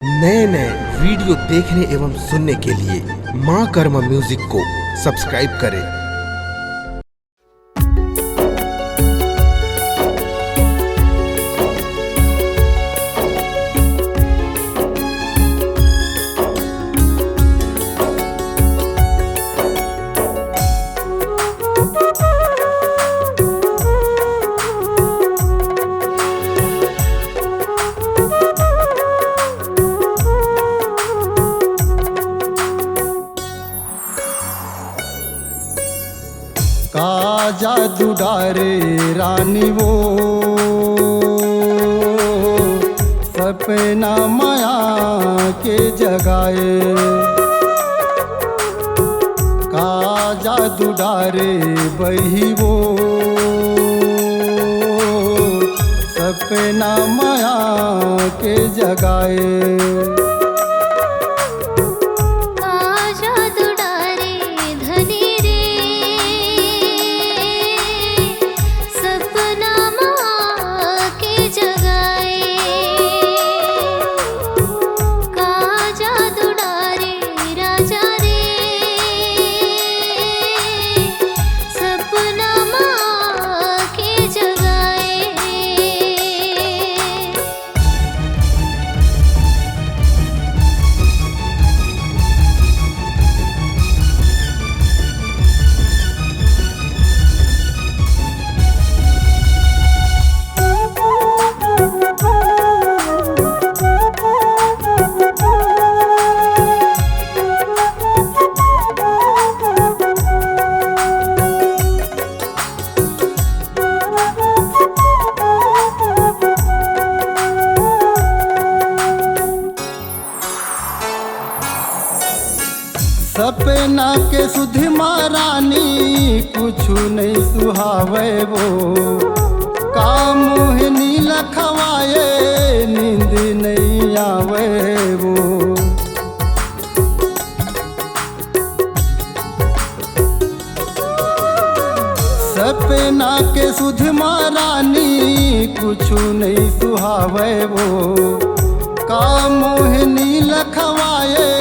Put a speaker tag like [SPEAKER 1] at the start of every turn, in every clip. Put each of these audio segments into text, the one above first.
[SPEAKER 1] नए नए वीडियो देखने एवं सुनने के लिए माँ कर्मा म्यूजिक को सब्सक्राइब करें।
[SPEAKER 2] का जादू डारे रानी वो सपना माया के जगाए। का जादू डारे बही वो सपना माया के जगाए। सपना के सुधि महारानी कुछु नहीं सुहावे वो। का मोहनी लखवाए नींद नहीं आवे वो। सपना के सुधि महारानी कुछु नहीं सुहावे वो। का मोहनी लखवाए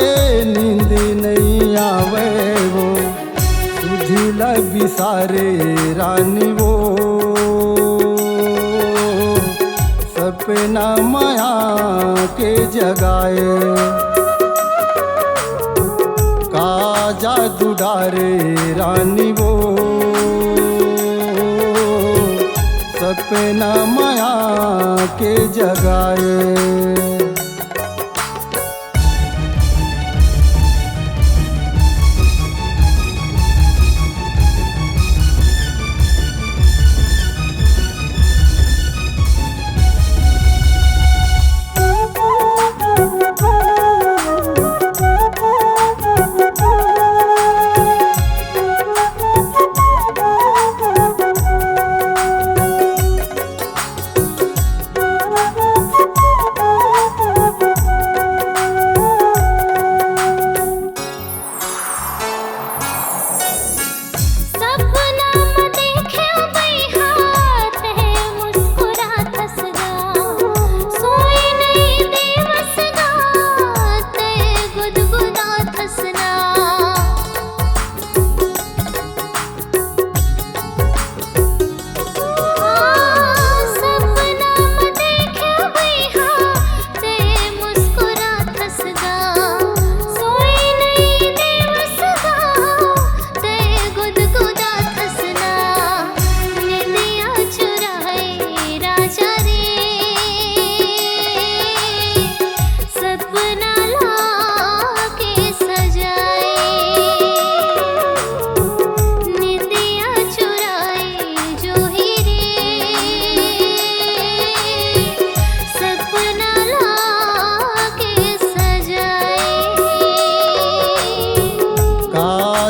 [SPEAKER 2] नींद नहीं आवे वो। सुधिला बिसारे रानी वो सपना माया के जगाए। का जादू डारे रानी वो सपना माया के जगाए।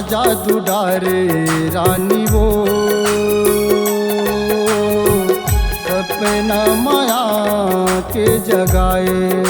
[SPEAKER 2] जादू डारे रानी वो सपना माया के जगाए।